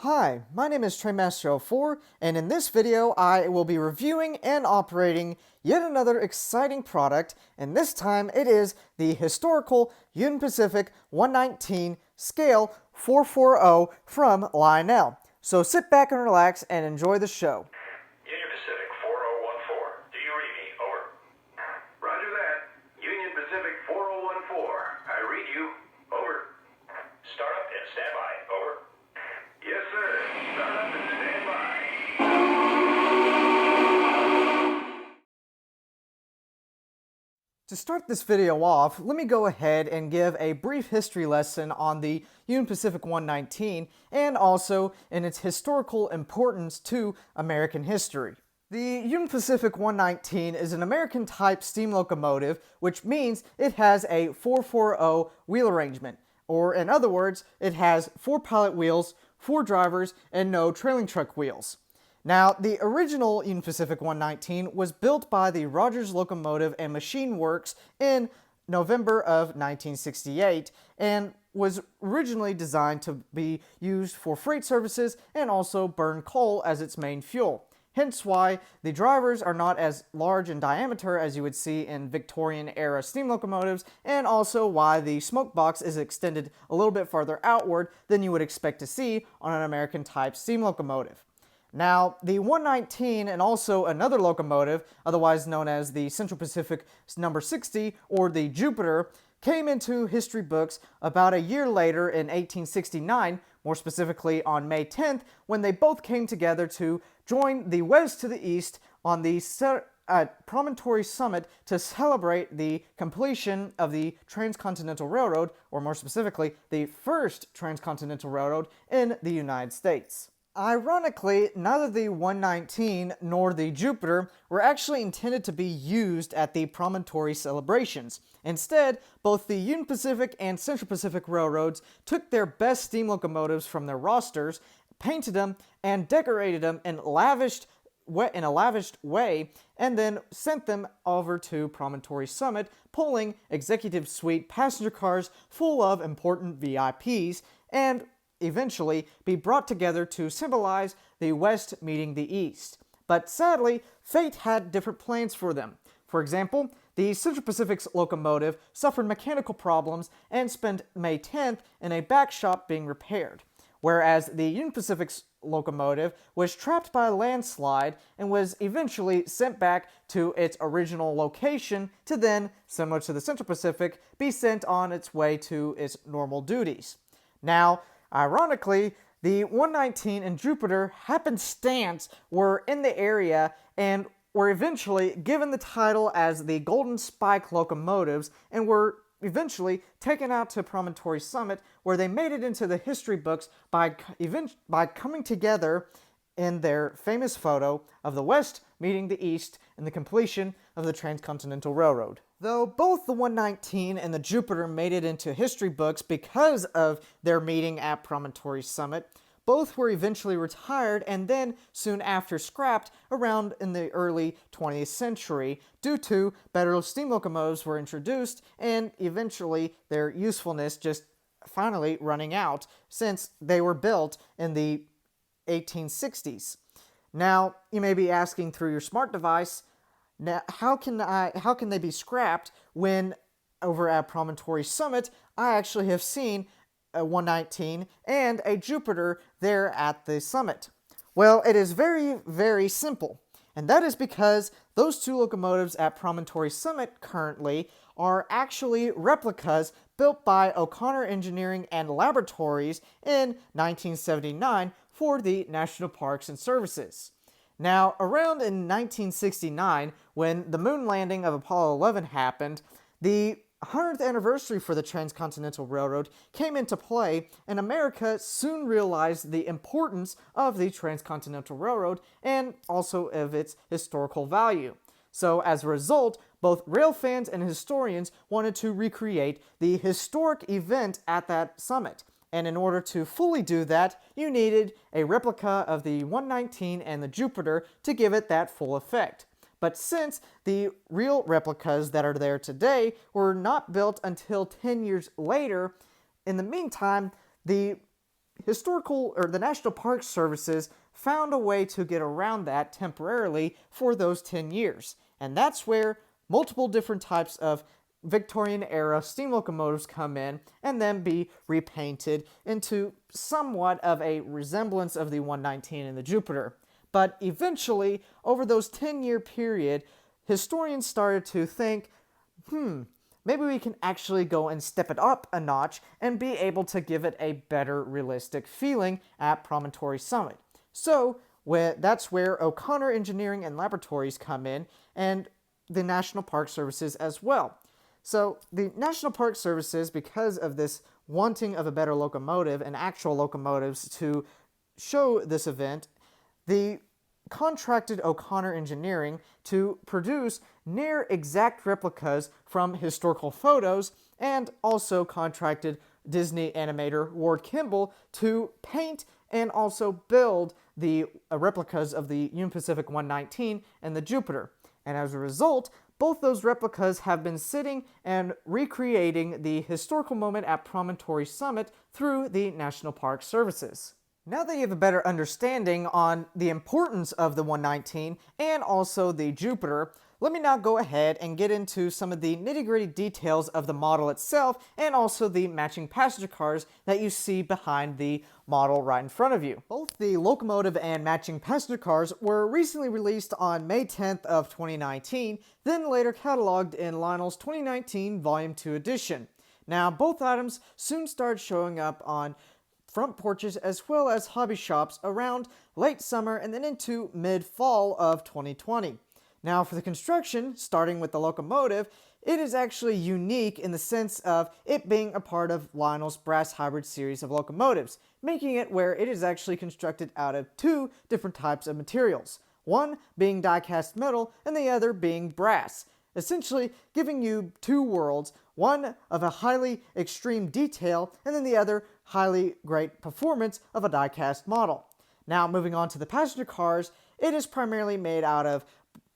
Hi, my name is Trainmaster04, and in this video I will be reviewing and operating yet another exciting product, and this time it is the historical Union Pacific 119 Scale 440 from Lionel. So sit back and relax and enjoy the show. Union Pacific 4014. Do you read me? Over. Roger that. Union Pacific 4014. I read you. Over. Start up and stand by. Over. Yes, sir. Start up and stand by. To start this video off, let me go ahead and give a brief history lesson on the Union Pacific 119 and also in its historical importance to American history. The Union Pacific 119 is an American-type steam locomotive, which means it has a 440 wheel arrangement, or in other words, it has 4 pilot wheels, 4 drivers, and no trailing truck wheels. Now, the original Union Pacific 119 was built by the Rogers Locomotive and Machine Works in November of 1968 and was originally designed to be used for freight services and also burn coal as its main fuel. Hence why the drivers are not as large in diameter as you would see in Victorian-era steam locomotives, and also why the smoke box is extended a little bit farther outward than you would expect to see on an American-type steam locomotive. Now, the 119 and also another locomotive, otherwise known as the Central Pacific No. 60 or the Jupiter, came into history books about a year later in 1869, more specifically on May 10th, when they both came together to join the west to the east on the Promontory Summit to celebrate the completion of the Transcontinental Railroad, or more specifically, the first Transcontinental Railroad in the United States. Ironically, neither the 119 nor the Jupiter were actually intended to be used at the Promontory celebrations. Instead, both the Union Pacific and Central Pacific Railroads took their best steam locomotives from their rosters, painted them, and decorated them in a lavish way, and then sent them over to Promontory Summit, pulling executive suite passenger cars full of important VIPs, and eventually be brought together to symbolize the West meeting the East. But sadly, fate had different plans for them. For example, the Central Pacific's locomotive suffered mechanical problems and spent May 10th in a back shop being repaired, whereas the Union Pacific's locomotive was trapped by a landslide and was eventually sent back to its original location to then, similar to the Central Pacific, be sent on its way to its normal duties. Now, ironically, the 119 and Jupiter happenstance were in the area and were eventually given the title as the Golden Spike locomotives and were eventually taken out to Promontory Summit, where they made it into the history books by coming together in their famous photo of the West meeting the East in the completion of the Transcontinental Railroad. Though both the 119 and the Jupiter made it into history books because of their meeting at Promontory Summit, both were eventually retired and then soon after scrapped around in the early 20th century due to better steam locomotives were introduced and eventually their usefulness just finally running out since they were built in the 1860s. Now, you may be asking through your smart device, now, how can they be scrapped when over at Promontory Summit I actually have seen a 119 and a Jupiter there at the summit? Well, it is very, very simple, and that is because those two locomotives at Promontory Summit currently are actually replicas built by O'Connor Engineering and Laboratories in 1979 for the National Parks and Services. Now, around in 1969, when the moon landing of Apollo 11 happened, the 100th anniversary for the Transcontinental Railroad came into play, and America soon realized the importance of the Transcontinental Railroad and also of its historical value. So, as a result, both rail fans and historians wanted to recreate the historic event at that summit. And in order to fully do that, you needed a replica of the 119 and the Jupiter to give it that full effect. But since the real replicas that are there today were not built until 10 years later, in the meantime, the the National Park Services found a way to get around that temporarily for those 10 years. And that's where multiple different types of Victorian era steam locomotives come in and then be repainted into somewhat of a resemblance of the 119 and the Jupiter. But eventually, over those 10-year period, historians started to think, maybe we can actually go and step it up a notch and be able to give it a better realistic feeling at Promontory Summit. So that's where O'Connor Engineering and Laboratories come in, and the National Park Services as well. So the National Park Services, because of this wanting of a better locomotive and actual locomotives to show this event, they contracted O'Connor Engineering to produce near exact replicas from historical photos, and also contracted Disney animator Ward Kimball to paint and also build the replicas of the Union Pacific 119 and the Jupiter. And as a result, both those replicas have been sitting and recreating the historical moment at Promontory Summit through the National Park Services. Now that you have a better understanding on the importance of the 119 and also the Jupiter, let me now go ahead and get into some of the nitty-gritty details of the model itself and also the matching passenger cars that you see behind the model right in front of you. Both the locomotive and matching passenger cars were recently released on May 10th of 2019, then later cataloged in Lionel's 2019 Volume 2 edition. Now, both items soon started showing up on front porches as well as hobby shops around late summer and then into mid-fall of 2020. Now for the construction, starting with the locomotive, it is actually unique in the sense of it being a part of Lionel's Brass Hybrid series of locomotives, making it where it is actually constructed out of two different types of materials, one being die-cast metal and the other being brass, essentially giving you two worlds, one of a highly extreme detail and then the other highly great performance of a die-cast model. Now moving on to the passenger cars, it is primarily made out of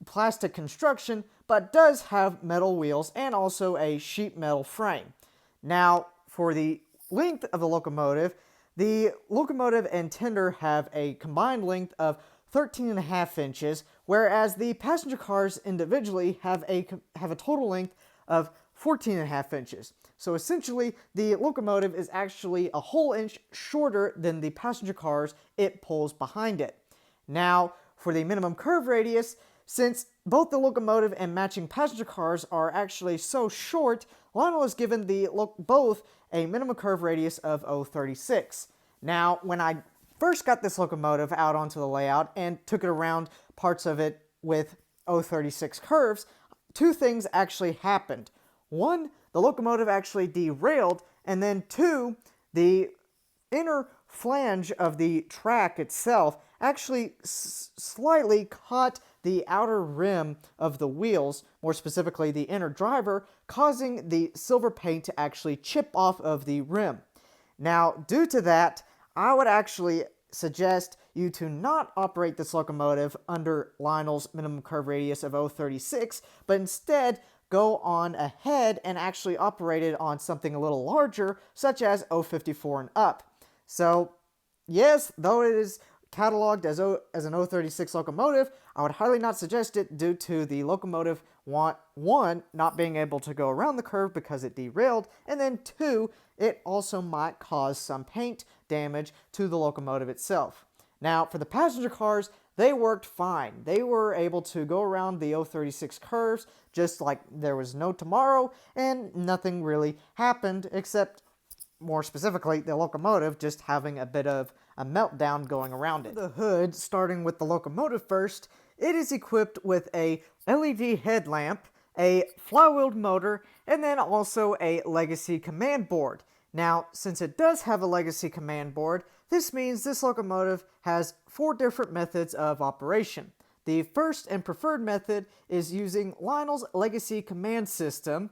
plastic construction but does have metal wheels and also a sheet metal frame. Now for the length of the locomotive and tender have a combined length of 13.5 inches, whereas the passenger cars individually have a total length of 14.5 inches. So essentially, the locomotive is actually a whole inch shorter than the passenger cars it pulls behind it. Now, for the minimum curve radius, since both the locomotive and matching passenger cars are actually so short, Lionel has given both a minimum curve radius of 0.36. Now, when I first got this locomotive out onto the layout and took it around parts of it with 0.36 curves, two things actually happened. One, the locomotive actually derailed, and then two, the inner flange of the track itself actually slightly caught the outer rim of the wheels, more specifically the inner driver, causing the silver paint to actually chip off of the rim. Now, due to that, I would actually suggest you to not operate this locomotive under Lionel's minimum curve radius of 0.36, but instead go on ahead and actually operate it on something a little larger, such as 0.54 and up. So, yes, though it is cataloged as an 0.36 locomotive, I would highly not suggest it due to the locomotive, one, not being able to go around the curve because it derailed, and then two, it also might cause some paint damage to the locomotive itself. Now, for the passenger cars, they worked fine. They were able to go around the 0.36 curves just like there was no tomorrow, and nothing really happened except, more specifically, the locomotive just having a bit of a meltdown going around it. The hood, starting with the locomotive first, it is equipped with a LED headlamp, a flywheeled motor, and then also a legacy command board. Now, since it does have a legacy command board, this means this locomotive has 4 different methods of operation. The first and preferred method is using Lionel's legacy command system.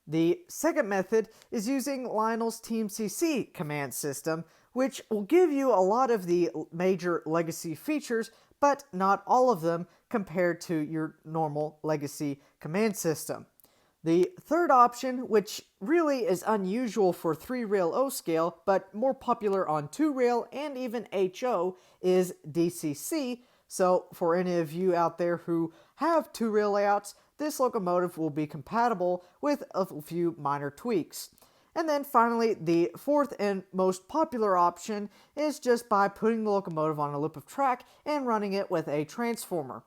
The second method is using Lionel's TMCC command system, which will give you a lot of the major legacy features, but not all of them compared to your normal legacy command system. The third option, which really is unusual for 3-rail O scale, but more popular on 2-rail and even HO, is DCC. So for any of you out there who have 2-rail layouts, this locomotive will be compatible with a few minor tweaks. And then finally, the fourth and most popular option is just by putting the locomotive on a loop of track and running it with a transformer.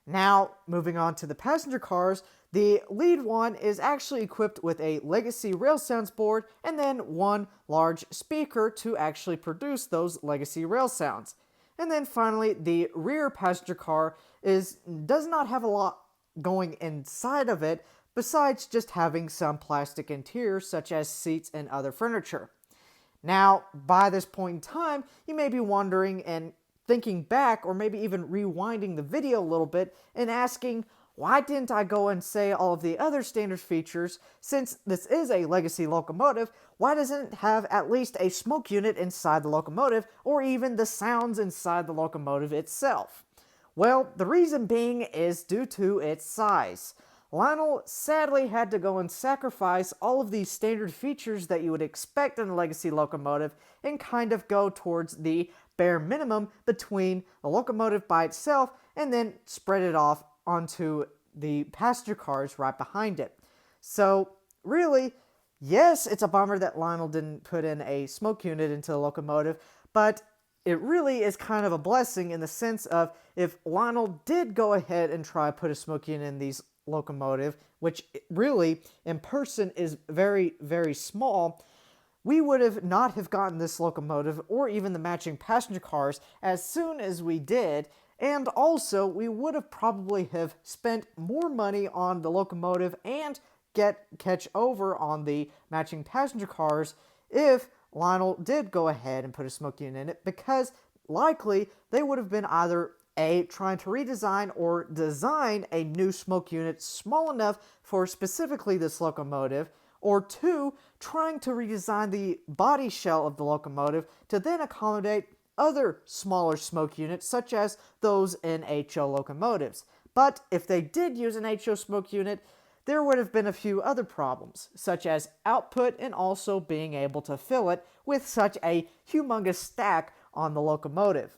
Now, moving on to the passenger cars, the lead one is actually equipped with a legacy rail sounds board and then one large speaker to actually produce those legacy rail sounds. And then finally, the rear passenger car does not have a lot going inside of it besides just having some plastic interiors such as seats and other furniture. Now, by this point in time, you may be wondering and thinking back or maybe even rewinding the video a little bit and asking, why didn't I go and say all of the other standard features? Since this is a legacy locomotive, why doesn't it have at least a smoke unit inside the locomotive or even the sounds inside the locomotive itself? Well, the reason being is due to its size. Lionel sadly had to go and sacrifice all of these standard features that you would expect in a legacy locomotive and kind of go towards the bare minimum between the locomotive by itself and then spread it off onto the passenger cars right behind it. So really, yes, it's a bummer that Lionel didn't put in a smoke unit into the locomotive, but it really is kind of a blessing in the sense of if Lionel did go ahead and try to put a smoke unit in these locomotive, which really in person is very, very small, we would have not have gotten this locomotive or even the matching passenger cars as soon as we did, and also we would have probably have spent more money on the locomotive and catch over on the matching passenger cars if Lionel did go ahead and put a smoke unit in it, because likely they would have been either A, trying to redesign or design a new smoke unit small enough for specifically this locomotive, or 2, trying to redesign the body shell of the locomotive to then accommodate other smaller smoke units such as those in HO locomotives. But if they did use an HO smoke unit, there would have been a few other problems, such as output and also being able to fill it with such a humongous stack on the locomotive.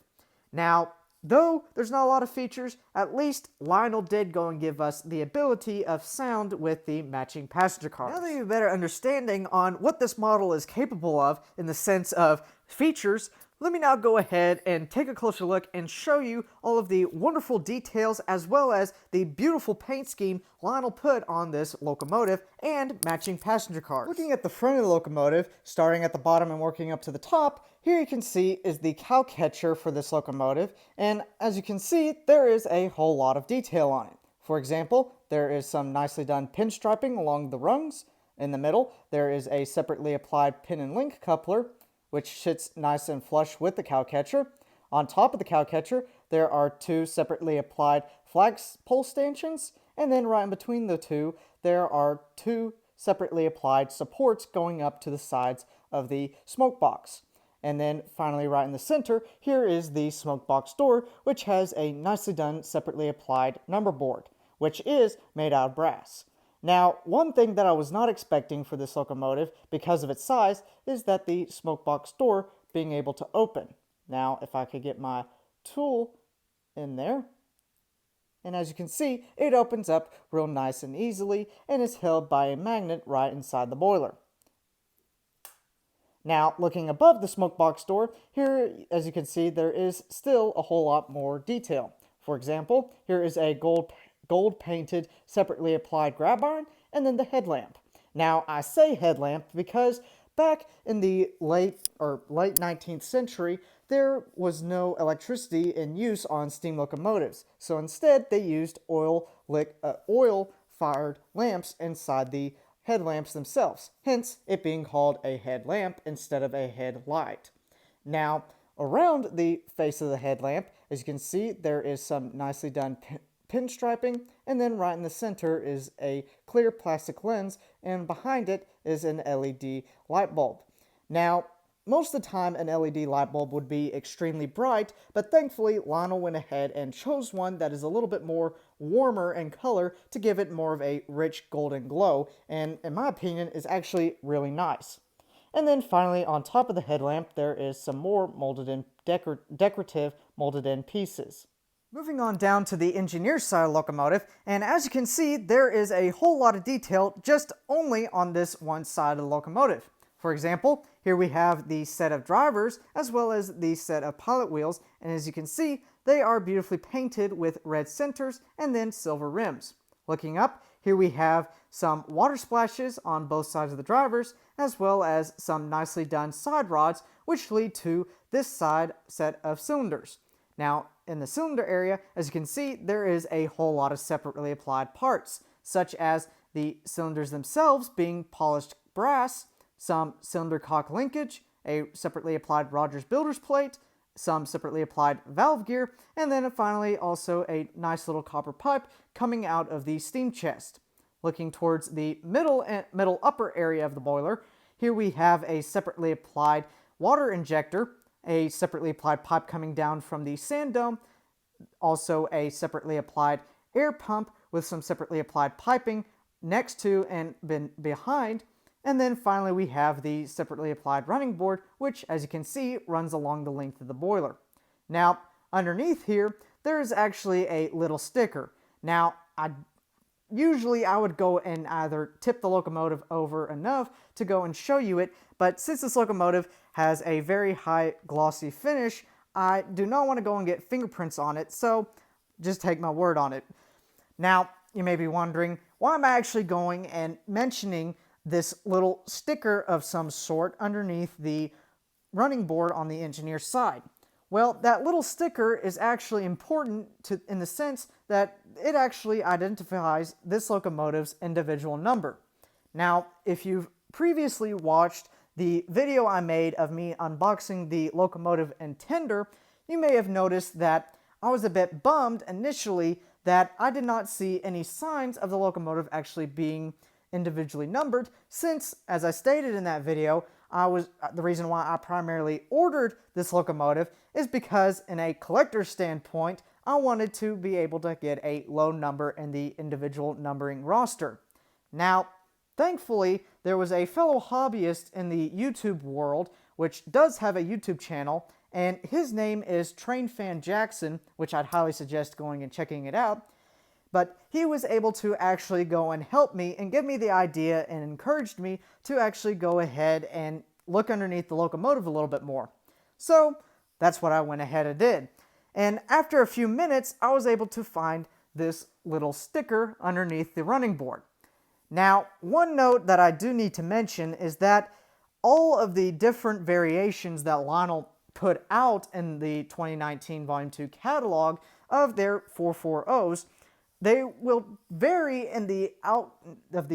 Now, though there's not a lot of features, at least Lionel did go and give us the ability of sound with the matching passenger cars. Now that you have a better understanding on what this model is capable of in the sense of features, let me now go ahead and take a closer look and show you all of the wonderful details as well as the beautiful paint scheme Lionel put on this locomotive and matching passenger cars. Looking at the front of the locomotive, starting at the bottom and working up to the top, here you can see is the cow catcher for this locomotive, and as you can see, there is a whole lot of detail on it. For example, there is some nicely done pinstriping along the rungs. In the middle, there is a separately applied pin and link coupler, which sits nice and flush with the cow catcher. On top of the cow catcher, there are 2 separately applied flagpole stanchions, and then right in between the 2, there are 2 separately applied supports going up to the sides of the smoke box. And then finally right in the center, here is the smoke box door, which has a nicely done separately applied number board, which is made out of brass. Now, one thing that I was not expecting for this locomotive, because of its size, is that the smoke box door being able to open. Now, if I could get my tool in there, and as you can see, it opens up real nice and easily, and is held by a magnet right inside the boiler. Now, looking above the smoke box door, here, as you can see, there is still a whole lot more detail. For example, here is a gold painted separately applied grab iron and then the headlamp. Now I say headlamp because back in the late 19th century there was no electricity in use on steam locomotives, so instead they used oil fired lamps inside the headlamps themselves, hence it being called a headlamp instead of a headlight. Now around the face of the headlamp, as you can see, there is some nicely done pinstriping, and then right in the center is a clear plastic lens, and behind it is an LED light bulb. Now, most of the time an LED light bulb would be extremely bright, but thankfully Lionel went ahead and chose one that is a little bit more warmer in color to give it more of a rich golden glow, and in my opinion is actually really nice. And then finally, on top of the headlamp, there is some more molded in decorative molded in pieces. Moving on down to the engineer's side of the locomotive, and as you can see, there is a whole lot of detail just only on this one side of the locomotive. For example, here we have the set of drivers as well as the set of pilot wheels, and as you can see, they are beautifully painted with red centers and then silver rims. Looking up, here we have some water splashes on both sides of the drivers, as well as some nicely done side rods, which lead to this side set of cylinders. Now, in the cylinder area, as you can see, there is a whole lot of separately applied parts, such as the cylinders themselves being polished brass, some cylinder cock linkage, a separately applied Rogers Builder's plate, some separately applied valve gear, and then finally also a nice little copper pipe coming out of the steam chest. Looking towards the middle upper area of the boiler, here we have a separately applied water injector, a separately applied pipe coming down from the sand dome, also a separately applied air pump with some separately applied piping next to and behind, and then finally we have the separately applied running board, which as you can see runs along the length of the boiler. Now underneath here there is actually a little sticker. Now usually I would go and either tip the locomotive over enough to go and show you it, but since this locomotive has a very high glossy finish, I do not want to go and get fingerprints on it, so just take my word on it. Now, you may be wondering, why am I actually going and mentioning this little sticker of some sort underneath the running board on the engineer's side? Well, that little sticker is actually important in the sense that it actually identifies this locomotive's individual number. Now, if you've previously watched the video I made of me unboxing the locomotive and tender, you may have noticed that I was a bit bummed initially that I did not see any signs of the locomotive actually being individually numbered, since, as I stated in that video, the reason why I primarily ordered this locomotive is because in a collector's standpoint, I wanted to be able to get a low number in the individual numbering roster. Now, thankfully, there was a fellow hobbyist in the YouTube world, which does have a YouTube channel, and his name is Train Fan Jackson, which I'd highly suggest going and checking it out. But he was able to actually go and help me and give me the idea and encouraged me to actually go ahead and look underneath the locomotive a little bit more. So that's what I went ahead and did. And after a few minutes, I was able to find this little sticker underneath the running board. Now, one note that I do need to mention is that all of the different variations that Lionel put out in the 2019 Volume 2 catalog of their 440s, they will vary in the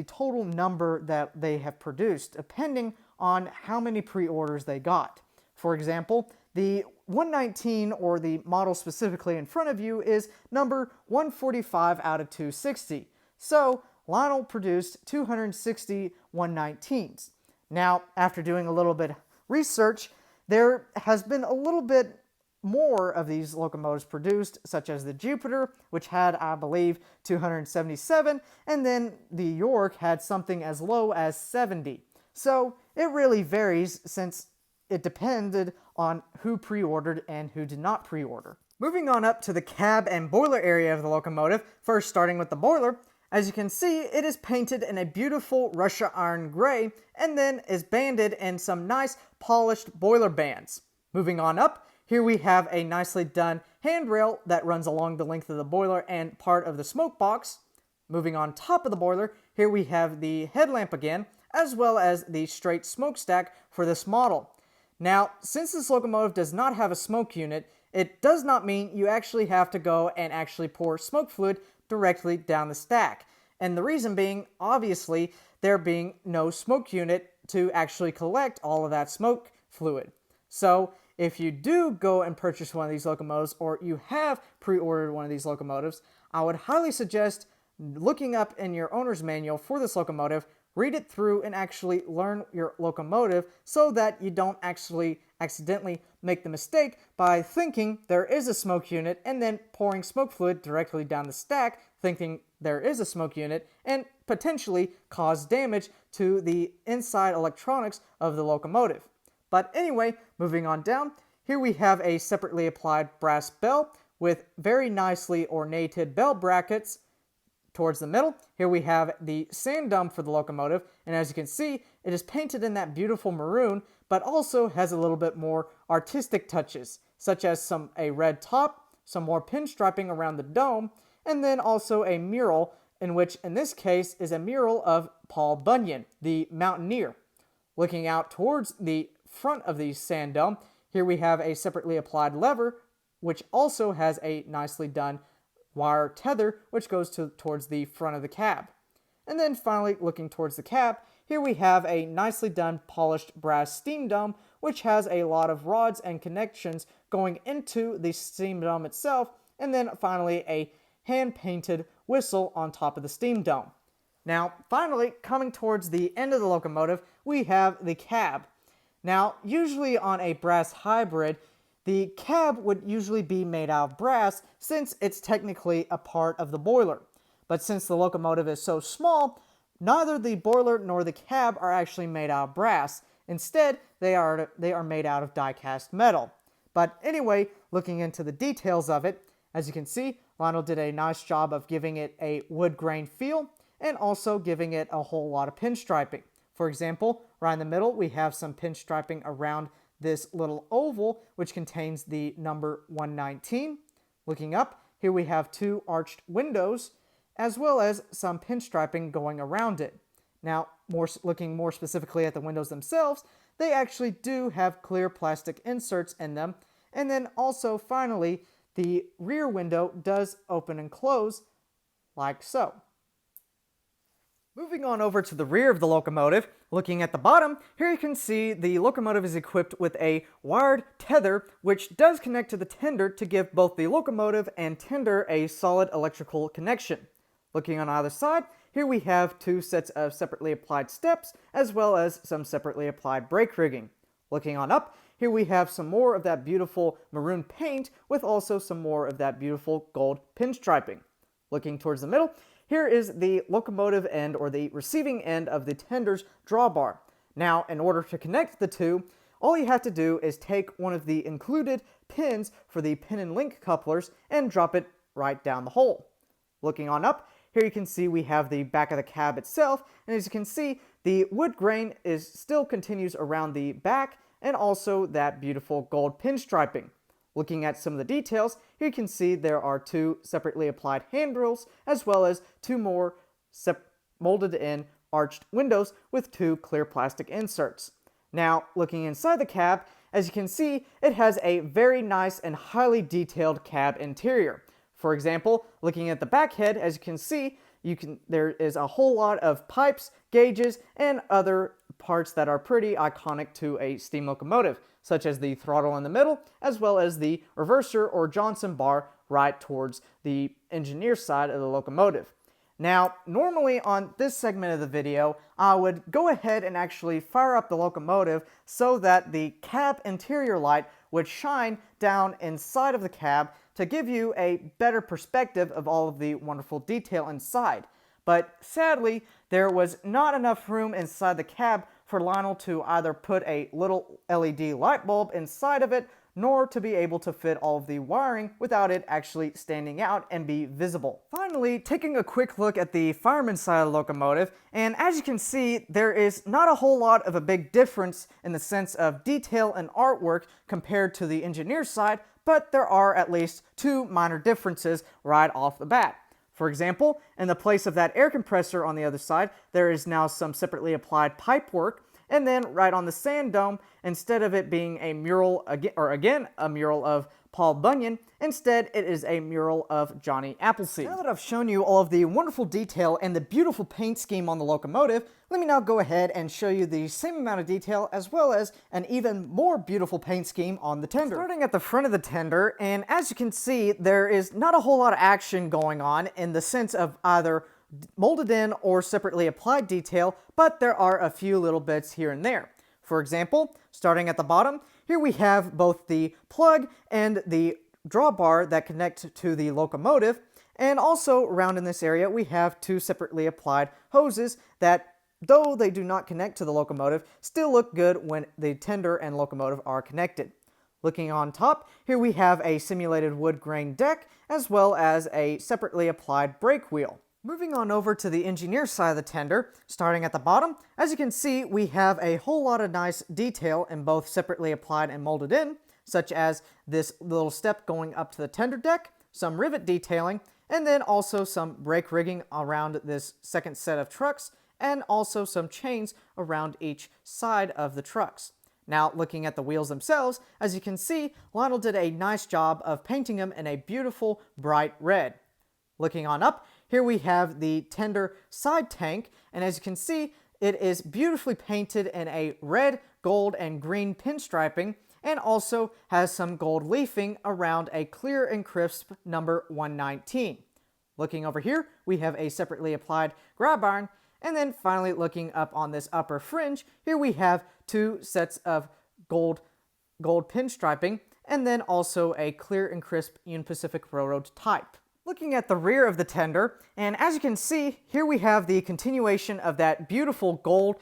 total number that they have produced, depending on how many pre-orders they got. For example, the 119, or the model specifically in front of you, is number 145 out of 260. So Lionel produced 260 119s. Now, after doing a little bit of research, there has been a little bit more of these locomotives produced, such as the Jupiter, which had, I believe, 277, and then the York had something as low as 70. So it really varies, since it depended on who pre-ordered and who did not pre-order. Moving on up to the cab and boiler area of the locomotive, first starting with the boiler. As you can see, it is painted in a beautiful Russia iron gray, and then is banded in some nice polished boiler bands. Moving on up, here we have a nicely done handrail that runs along the length of the boiler and part of the smoke box. Moving on top of the boiler, here we have the headlamp again, as well as the straight smokestack for this model. Now, since this locomotive does not have a smoke unit, it does not mean you actually have to go and actually pour smoke fluid directly down the stack. And the reason being, obviously, there being no smoke unit to actually collect all of that smoke fluid. So, if you do go and purchase one of these locomotives, or you have pre-ordered one of these locomotives, I would highly suggest looking up in your owner's manual for this locomotive read it through and actually learn your locomotive so that you don't actually accidentally make the mistake by thinking there is a smoke unit and then pouring smoke fluid directly down the stack, thinking there is a smoke unit, and potentially cause damage to the inside electronics of the locomotive. But anyway, moving on down, here we have a separately applied brass bell with very nicely ornated bell brackets. Towards the middle, here we have the sand dome for the locomotive, and as you can see, it is painted in that beautiful maroon, but also has a little bit more artistic touches, such as a red top, some more pinstriping around the dome, and then also a mural, in which in this case is a mural of Paul Bunyan, the mountaineer. Looking out towards the front of the sand dome, here we have a separately applied lever, which also has a nicely done wire tether, which goes towards the front of the cab. And then finally, looking towards the cab, here we have a nicely done polished brass steam dome, which has a lot of rods and connections going into the steam dome itself, and then finally a hand-painted whistle on top of the steam dome. Now, finally, coming towards the end of the locomotive, we have the cab. Now, usually on a brass hybrid, the cab would usually be made out of brass since it's technically a part of the boiler. But since the locomotive is so small, neither the boiler nor the cab are actually made out of brass. Instead, they are made out of die-cast metal. But anyway, looking into the details of it, as you can see, Lionel did a nice job of giving it a wood grain feel and also giving it a whole lot of pinstriping. For example, right in the middle, we have some pinstriping around this little oval, which contains the number 119. Looking up, here we have two arched windows, as well as some pinstriping going around it. Now, looking more specifically at the windows themselves, they actually do have clear plastic inserts in them. And then also, finally, the rear window does open and close, like so. Moving on over to the rear of the locomotive, looking at the bottom, here you can see the locomotive is equipped with a wired tether, which does connect to the tender to give both the locomotive and tender a solid electrical connection. Looking on either side, here we have two sets of separately applied steps, as well as some separately applied brake rigging. Looking on up, here we have some more of that beautiful maroon paint, with also some more of that beautiful gold pinstriping. Looking towards the middle, here is the locomotive end, or the receiving end of the tender's drawbar. Now, in order to connect the two, all you have to do is take one of the included pins for the pin and link couplers and drop it right down the hole. Looking on up, here you can see we have the back of the cab itself, and as you can see, the wood grain still continues around the back, and also that beautiful gold pinstriping. Looking at some of the details, here you can see there are two separately applied handrails, as well as two more molded in arched windows with two clear plastic inserts. Now, looking inside the cab, as you can see, it has a very nice and highly detailed cab interior. For example, looking at the back head, as you can see, there is a whole lot of pipes, gauges, and other parts that are pretty iconic to a steam locomotive, such as the throttle in the middle, as well as the reverser or Johnson bar right towards the engineer side of the locomotive. Now, normally on this segment of the video, I would go ahead and actually fire up the locomotive so that the cab interior light would shine down inside of the cab to give you a better perspective of all of the wonderful detail inside. But sadly, there was not enough room inside the cab for Lionel to either put a little LED light bulb inside of it, nor to be able to fit all of the wiring without it actually standing out and be visible. Finally, taking a quick look at the fireman's side of the locomotive, and as you can see, there is not a whole lot of a big difference in the sense of detail and artwork compared to the engineer's side, but there are at least two minor differences right off the bat. For example, in the place of that air compressor on the other side, there is now some separately applied pipe work. And then right on the sand dome, instead of it being a mural, again a mural of Paul Bunyan, instead it is a mural of Johnny Appleseed. Now that I've shown you all of the wonderful detail and the beautiful paint scheme on the locomotive, let me now go ahead and show you the same amount of detail as well as an even more beautiful paint scheme on the tender. Starting at the front of the tender, and as you can see, there is not a whole lot of action going on in the sense of either molded in or separately applied detail, but there are a few little bits here and there. For example, starting at the bottom, here we have both the plug and the drawbar that connect to the locomotive, and also around in this area we have two separately applied hoses that, though they do not connect to the locomotive, still look good when the tender and locomotive are connected. Looking on top, here we have a simulated wood grain deck as well as a separately applied brake wheel. Moving on over to the engineer side of the tender, starting at the bottom, as you can see we have a whole lot of nice detail in both separately applied and molded in, such as this little step going up to the tender deck, some rivet detailing, and then also some brake rigging around this second set of trucks, and also some chains around each side of the trucks. Now, looking at the wheels themselves, as you can see, Lionel did a nice job of painting them in a beautiful bright red. Looking on up, here we have the tender side tank, and as you can see, it is beautifully painted in a red, gold, and green pinstriping, and also has some gold leafing around a clear and crisp number 119. Looking over here, we have a separately applied grab iron, and then finally looking up on this upper fringe, here we have two sets of gold pinstriping, and then also a clear and crisp Union Pacific Railroad type. Looking at the rear of the tender, and as you can see, here we have the continuation of that beautiful gold,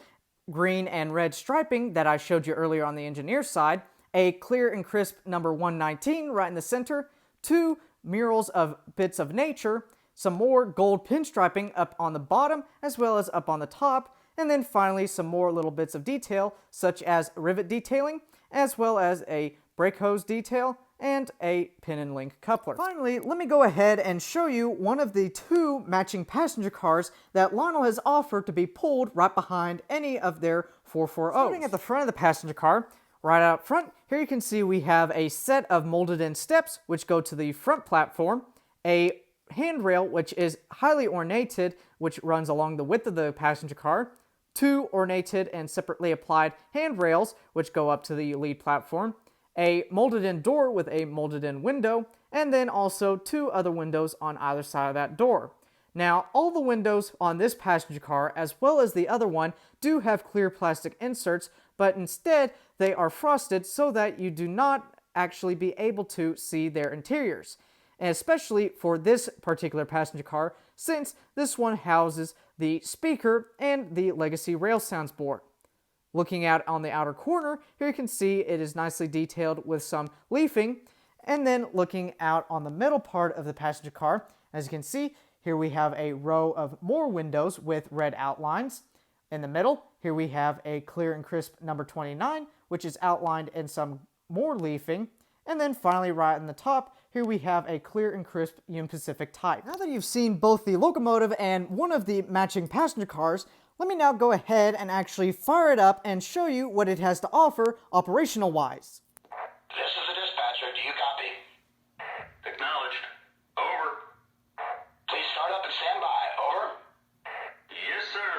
green, and red striping that I showed you earlier on the engineer side, a clear and crisp number 119 right in the center, two murals of bits of nature, some more gold pinstriping up on the bottom as well as up on the top, and then finally some more little bits of detail such as rivet detailing, as well as a brake hose detail and a pin and link coupler. Finally, let me go ahead and show you one of the two matching passenger cars that Lionel has offered to be pulled right behind any of their 440s. Starting at the front of the passenger car, right out front, here you can see we have a set of molded in steps which go to the front platform, a handrail which is highly ornated, which runs along the width of the passenger car, two ornated and separately applied handrails which go up to the lead platform, a molded in door with a molded in window, and then also two other windows on either side of that door. Now, all the windows on this passenger car, as well as the other one, do have clear plastic inserts, but instead they are frosted so that you do not actually be able to see their interiors. And especially for this particular passenger car, since this one houses the speaker and the Legacy Rail Sounds board. Looking out on the outer corner, here you can see it is nicely detailed with some leafing, and then looking out on the middle part of the passenger car, as you can see, here we have a row of more windows with red outlines. In the middle, here we have a clear and crisp number 29, which is outlined in some more leafing. And then finally, right in the top, here we have a clear and crisp Union Pacific type. Now that you've seen both the locomotive and one of the matching passenger cars, let me now go ahead and actually fire it up and show you what it has to offer operational-wise. This is the dispatcher. Do you copy? Acknowledged. Over. Please start up and stand by. Over. Yes, sir.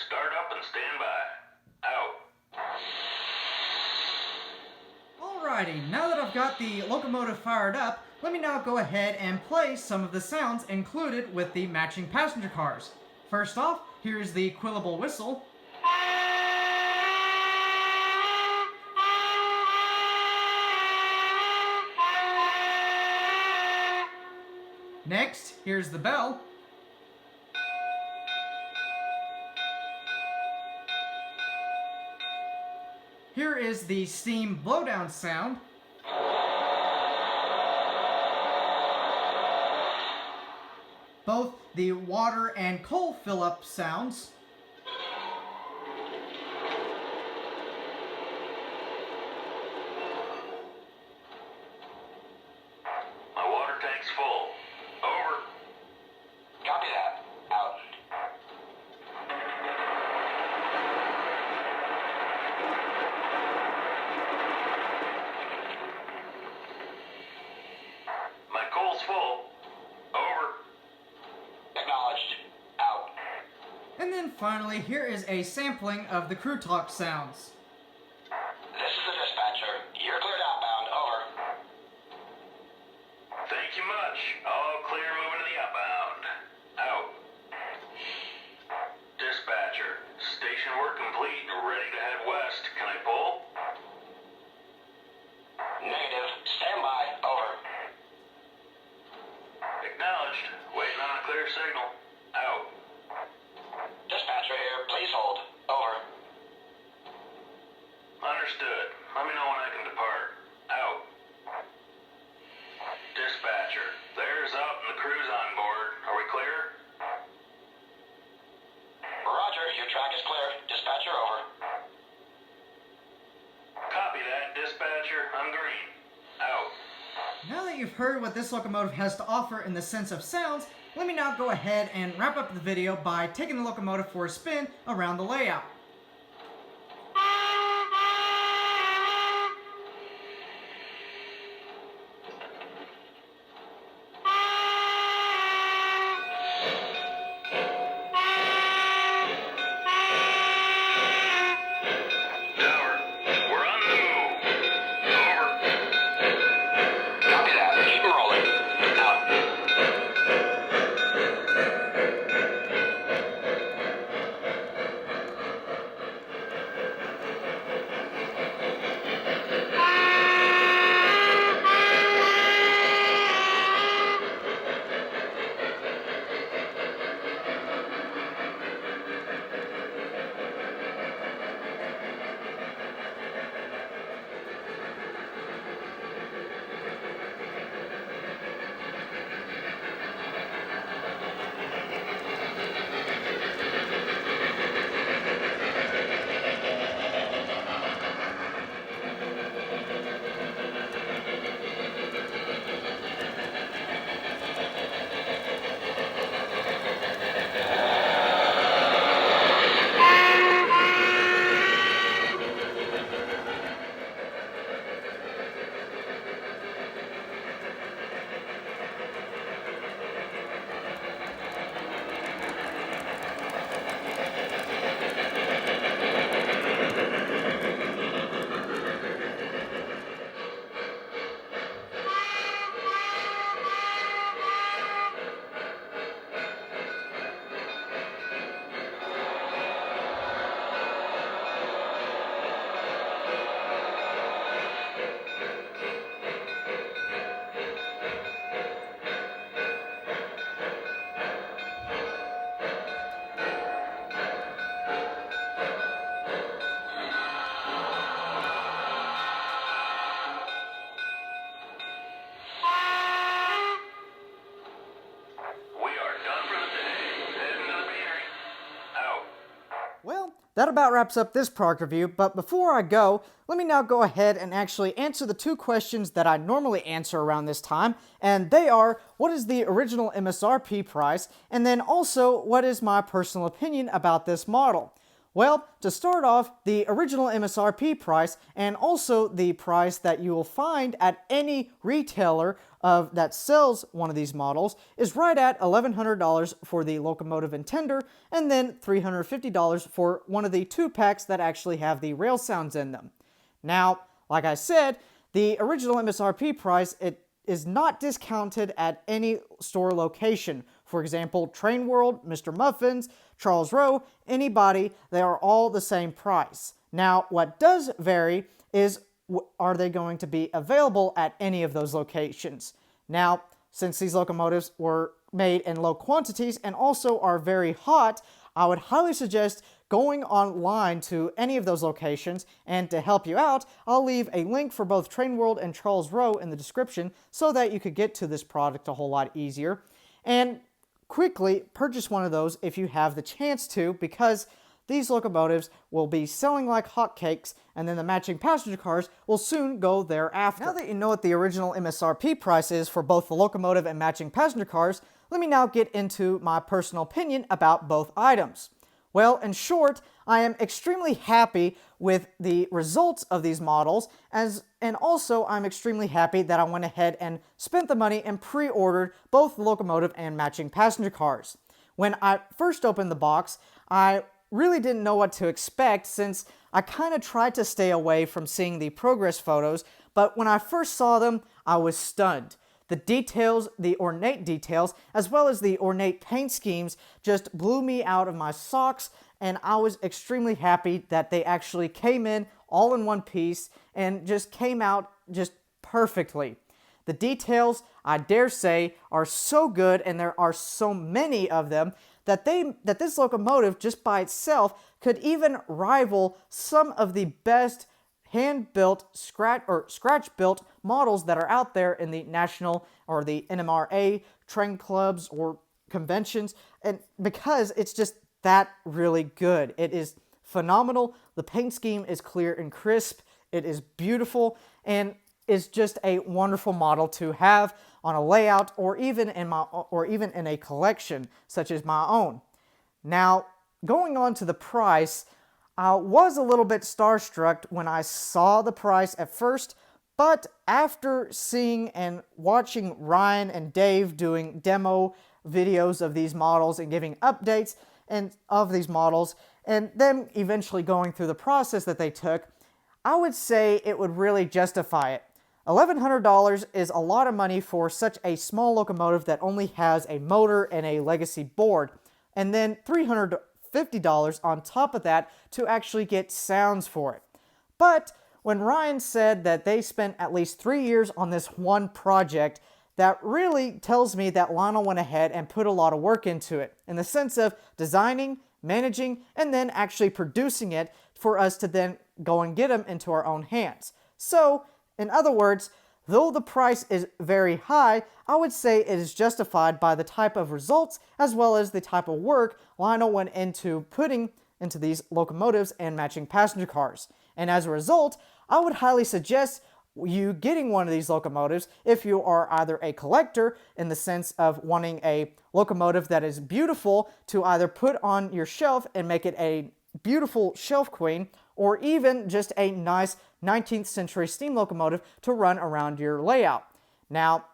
Start up and stand by. Out. Alrighty, now that I've got the locomotive fired up, let me now go ahead and play some of the sounds included with the matching passenger cars. First off, here's the quillable whistle. Next, here's the bell. Here is the steam blowdown sound. Both the water and coal fill-up sounds. My water tank's full. Over. Copy that. Out. My coal's full. Over. Acknowledged. Out. And then finally, here is a sampling of the crew talk sounds. This is the dispatcher. You're cleared outbound. Over. Thank you much. All clear moving to the outbound. Out. Acknowledged. Waiting on a clear signal. Out. Dispatcher here. Please hold. Over. Understood. Let me know when I can depart. Out. Dispatcher, there's up and the crew's on board. Are we clear? Roger. Your track is clear. Dispatcher over. Copy that, dispatcher. I'm green. Out. Now that you've heard what this locomotive has to offer in the sense of sounds, let me now go ahead and wrap up the video by taking the locomotive for a spin around the layout. Tower, we're on the move. Over. Copy that. Keep 'em rolling. Out. We are done for the day. Heading to the beanery. Out. Well, that about wraps up this product review, but before I go, let me now go ahead and actually answer the two questions that I normally answer around this time, and they are, what is the original MSRP price, and then also, what is my personal opinion about this model? Well, to start off, the original MSRP price and also the price that you will find at any retailer that sells one of these models is right at $1,100 for the locomotive and tender, and then $350 for one of the 2-packs that actually have the rail sounds in them. Now, like I said, the original MSRP price, it is not discounted at any store location. For example, Train World, Mr. Muffins, Charles Rowe, anybody, they are all the same price. Now, what does vary is, are they going to be available at any of those locations? Now, since these locomotives were made in low quantities and also are very hot, I would highly suggest going online to any of those locations, and to help you out, I'll leave a link for both Train World and Charles Rowe in the description so that you could get to this product a whole lot easier. And quickly purchase one of those if you have the chance to, because these locomotives will be selling like hotcakes, and then the matching passenger cars will soon go thereafter. Now that you know what the original MSRP price is for both the locomotive and matching passenger cars, let me now get into my personal opinion about both items. Well, in short, I am extremely happy with the results of these models, and also I'm extremely happy that I went ahead and spent the money and pre-ordered both the locomotive and matching passenger cars. When I first opened the box, I really didn't know what to expect, since I kind of tried to stay away from seeing the progress photos, but when I first saw them, I was stunned. The details, the ornate details, as well as the ornate paint schemes just blew me out of my socks, and I was extremely happy that they actually came in all in one piece and just came out just perfectly. The details, I dare say, are so good, and there are so many of them that this locomotive just by itself could even rival some of the best hand-built, scratch-built models that are out there in the national or the NMRA train clubs or conventions, and because it's just that really good. It is phenomenal. The paint scheme is clear and crisp. It is beautiful and is just a wonderful model to have on a layout or even in a collection such as my own. Now, going on to the price, I was a little bit starstruck when I saw the price at first, but after seeing and watching Ryan and Dave doing demo videos of these models and giving updates of these models, and then eventually going through the process that they took, I would say it would really justify it. $1,100 is a lot of money for such a small locomotive that only has a motor and a legacy board, and then $350 on top of that to actually get sounds for it. But when Ryan said that they spent at least 3 years on this one project, that really tells me that Lionel went ahead and put a lot of work into it, in the sense of designing, managing, and then actually producing it for us to then go and get them into our own hands. So, in other words, though the price is very high, I would say it is justified by the type of results as well as the type of work Lionel went into putting into these locomotives and matching passenger cars. And as a result, I would highly suggest you getting one of these locomotives if you are either a collector in the sense of wanting a locomotive that is beautiful to either put on your shelf and make it a beautiful shelf queen, or even just a nice 19th century steam locomotive to run around your layout. Now,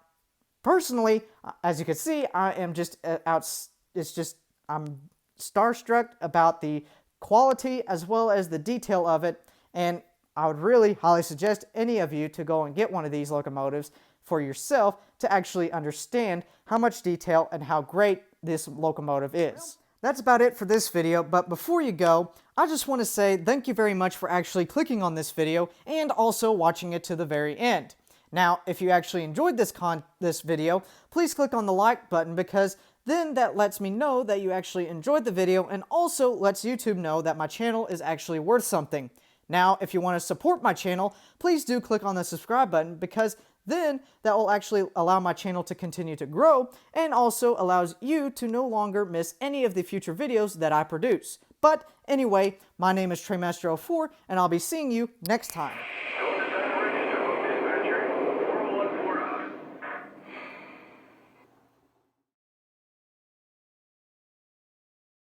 personally, as you can see, I am just I'm starstruck about the quality as well as the detail of it, and I would really highly suggest any of you to go and get one of these locomotives for yourself to actually understand how much detail and how great this locomotive is. That's about it for this video, but before you go, I just want to say thank you very much for actually clicking on this video and also watching it to the very end. Now, if you actually enjoyed this video, please click on the like button, because then that lets me know that you actually enjoyed the video and also lets YouTube know that my channel is actually worth something. Now, if you want to support my channel, please do click on the subscribe button, because then that will actually allow my channel to continue to grow and also allows you to no longer miss any of the future videos that I produce. But anyway, my name is Trainmaster04, and I'll be seeing you next time.